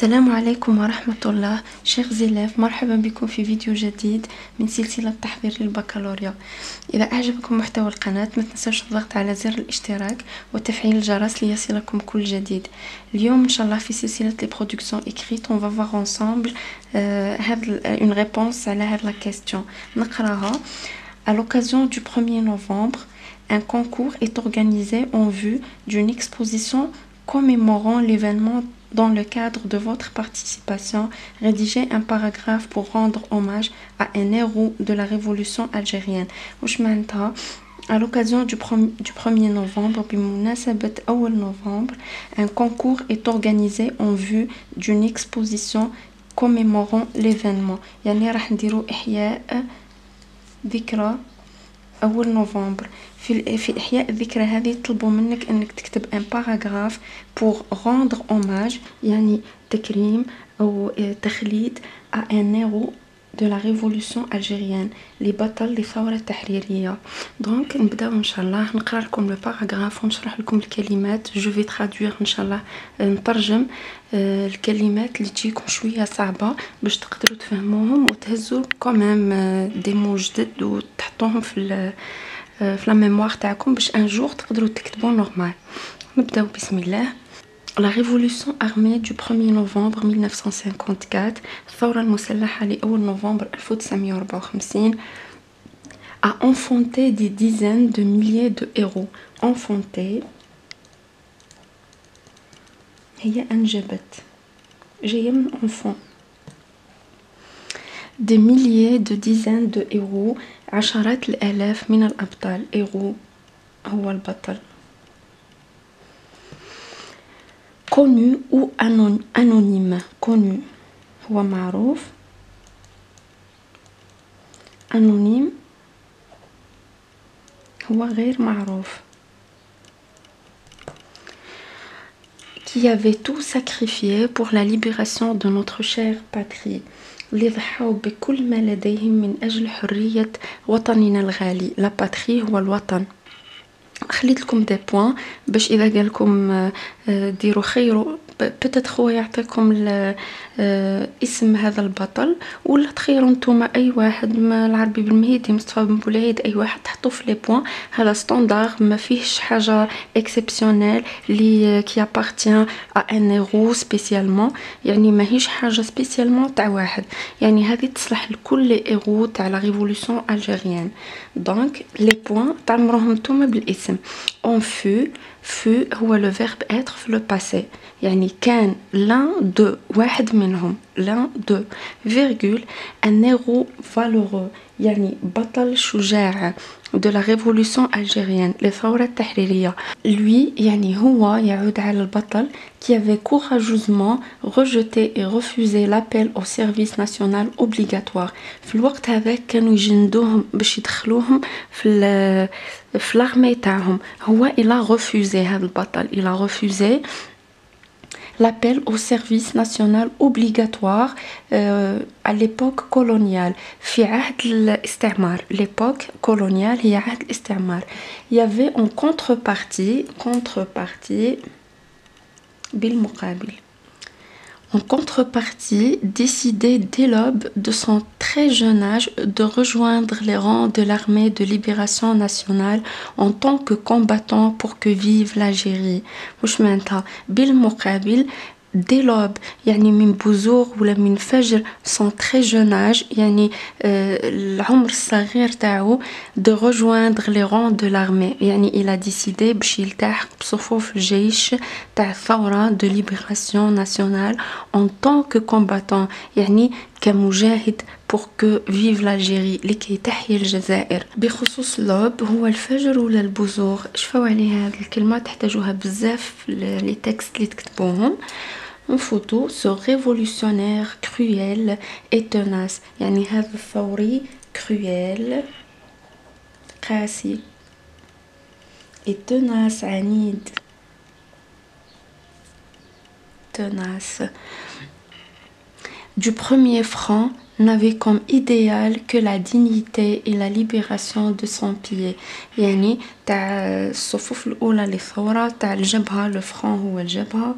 السلام عليكم ورحمة الله. chers élèves، مرحبا بكم في فيديو جديد من سلسلة تحضير للبكالوريا. إذا أعجبكم محتوى القناة ما تنسوش الضغط على زر الاشتراك وتفعيل الجرس ليصلكم كل جديد. اليوم إن شاء الله في سلسلة les productions écrites on va voir ensemble une réponse على هذه la question. نقراها. À l'occasion du 1er novembre, un concours est organisé en vue d'une exposition commémorant l'événement. Dans le cadre de votre participation, rédigez un paragraphe pour rendre hommage à un héros de la révolution algérienne. À l'occasion du 1er novembre, بمناسبة أول novembre, un concours est organisé en vue d'une exposition commémorant l'événement. يعني راح نديرو إحياء ذكرى أول نوفمبر. في إحياء الذكرى هذه يطلبوا منك أنك تكتب un paragraphe pour rendre hommage يعني تكريم أو تخليد à un héros de la révolution algérienne لبطل الثورة التحريرية. دونك نبداو إن شاء الله. نقرأ لكم لو باراغراف ونشرح لكم الكلمات. جو في ترادوير إن شاء الله، نترجم الكلمات اللي تجيكم شوية صعبة باش تقدروا تفهموهم وتهزوا كمان دي مو جدد وتحطوهم في لا ميموار تاعكم باش ان جور تقدروا تكتبوا نورمال. نبداو بسم الله. La révolution armée du 1er novembre 1954 الثورة المسلحة لأول نوفمبر 1954 a enfanté des dizaines de milliers de héros. enfanté هي أنجبت، جاية من enfant. des milliers de dizaines de héros، عشرات الآلاف من الأبطال. héros هو البطل. connu ou anonyme. connu هو معروف، anonyme هو غير معروف. qui avait tout sacrifié pour la libération de notre chère patrie. اللي ضحوا بكل ما لديهم من أجل حرية وطننا الغالي. لا باتري هو الوطن. خليت لكم دي بوين باش إذا قالكم ديروا خيروا بتت هو يعطيكم اسم هذا البطل، ولا تخيروا نتوما اي واحد ما العربي بالمهيدي مصطفى بن بولعيد اي واحد تحطوا في لي بوين. هذا ستاندار ما فيهش حاجه اكسبسيونيل لي كي ابارتيان ا ان هيرو سبيسيالمون، يعني ماهيش حاجه سبيسيالمون تاع واحد، يعني هذه تصلح لكل لي هيرو تاع لا ريفولوسيون الجيريان. دونك لي بوين تعمروهم نتوما بالاسم. اون فو هو لو فيرب être في لو باسي، يعني كان l'un de واحد منهم l'un de virgule un héros valeureux يعني بطل شجاع de la révolution algérienne للثورة التحريرية. lui يعني هو يعود على البطل qui avait courageusement rejeté et refusé l'appel au service national obligatoire. في الوقت هذا كانوا يجندوهم باش يدخلوهم في l'armée تاعهم. هو il a refusé هذا البطل il a refusé l'appel au service national obligatoire à l'époque coloniale. في عهد الاستعمار. l'époque coloniale هي عهد الاستعمار. il y avait en contrepartie بالمقابل. En contrepartie, décidé dès l'aube de son très jeune âge de rejoindre les rangs de l'armée de libération nationale en tant que combattant pour que vive l'Algérie. وش معناتها بالمقابل dès l'aube يعني من بزوغ ولا من فجر son très jeune âge يعني العمر الصغير تاعو de rejoindre les rangs de l'armée يعني il a décidé باش يلتحق بصفوف الجيش تاع الثورة de libération nationale en tant que combattant يعني كمجاهد pour que vive l'Algérie لكي تحيا الجزائر. بخصوص l'aube هو الفجر ولا البزوغ. شفاو عليه هذه الكلمة تحتاجوها بزاف لي تكست اللي تكتبوهم. En photo, ce révolutionnaire cruel et tenace يعني هذا الثوري cruel قاسي et tenace عنيد tenace. Du premier franc n'avait comme idéal que la dignité et la libération de son pied. يعني تاع الصفوف الأولى للثورة تاع الجبهة. le franc هو الجبهة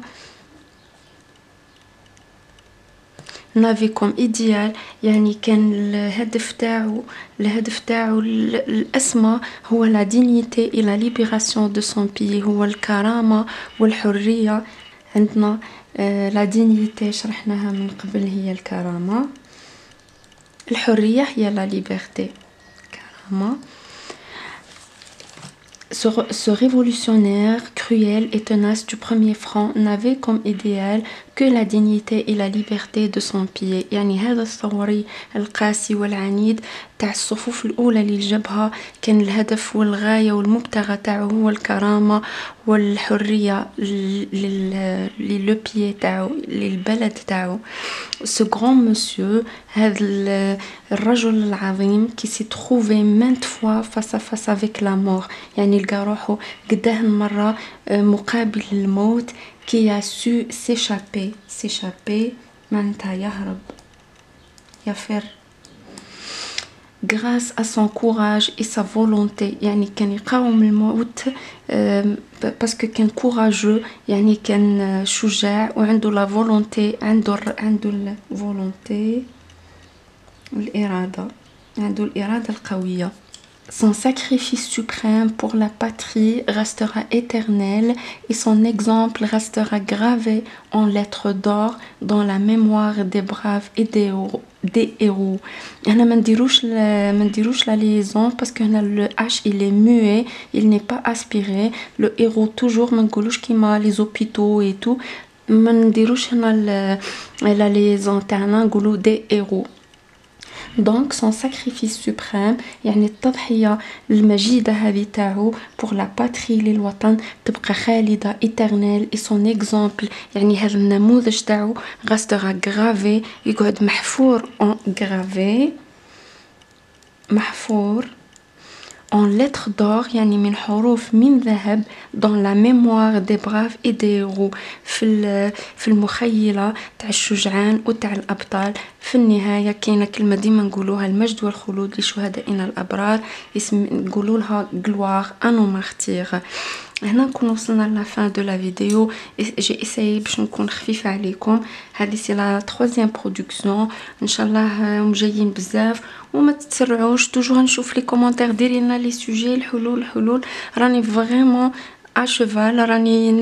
نافي كوم ايديال، يعني كان الهدف تاعو الأسمى هو لا دينيتي et la libération de son pays، هو الكرامة والحرية. عندنا لا دينيتي شرحناها من قبل هي الكرامة، الحرية هي لا ليبرتي، كرامة. Ce révolutionnaire cruel et tenace du premier front n'avait comme idéal que la dignité et la liberté de son pied. يعني هذا الثوري القاسي والعنيد تاع الصفوف الأولى للجبهة كان الهدف والغاية والمبتغى تاعو هو الكرامة والحرية للو بيي تاعو، للبلد تاعو. Ce grand monsieur، هذا الرجل العظيم qui s'est trouvé maintes fois face à face avec la mort، يعني لقى روحو قداه مرة مقابل الموت، qui a su s'échapper معناتها يهرب، يفر. grâce à son courage et sa volonté، يعني كان يقاوم الموت باسكو كان كوراجو، يعني كان شجاع وعنده لا فولونتي، عنده الفولونتي والإرادة، عنده الإرادة القوية. Son sacrifice suprême pour la patrie restera éternel et son exemple restera gravé en lettres d'or dans la mémoire des braves et des héros. هنا ما نديروش la liaison parce que هنا le H il est muet, il n'est pas aspiré. Le héros toujours ما نقولوش كيما les hôpitaux et tout، ما نديروش هنا la liaison تاعنا نقولو des héros. Donc son sacrifice suprême يعني التضحية المجيدة هذه تاعو pour la patrie للوطن تبقى خالدة éternelle et son exemple يعني هذا النموذج تاعو restera gravé، يقعد محفور محفور en lettres d'or يعني من حروف من ذهب dans la mémoire des braves et des héros، في المخيلة تاع الشجعان وتاع الأبطال. في النهاية كاينة كلمة ديما نقولوها، المجد والخلود لشهدائنا الأبرار، نقولوا لها gloire à nos martyrs. هنا نكون وصلنا لا fin de la vidéo. j'ai essayé باش نكون خفيفة عليكم. هذه سي لا 3e production، ان شاء الله جايين بزاف وما تتسرعوش. توجور نشوف لي كومونتير، ديري لنا لي سوجي، الحلول. راني فريمون اشفال، راني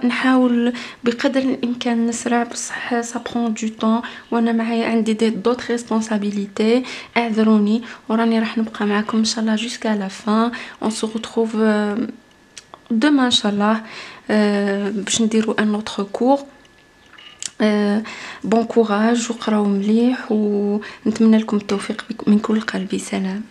نحاول بقدر الامكان نسرع، بصح سا برون دو طون وانا معايا عندي دوت ريسبونسابيلتي، اعذروني. وراني راح نبقى معكم ان شاء الله جوسكا لا فان. اون سو retrouve demain ان شاء الله باش نديرو ان اوتر كور. بون كوراج وقراو مليح ونتمنى لكم التوفيق من كل قلبي. سلام.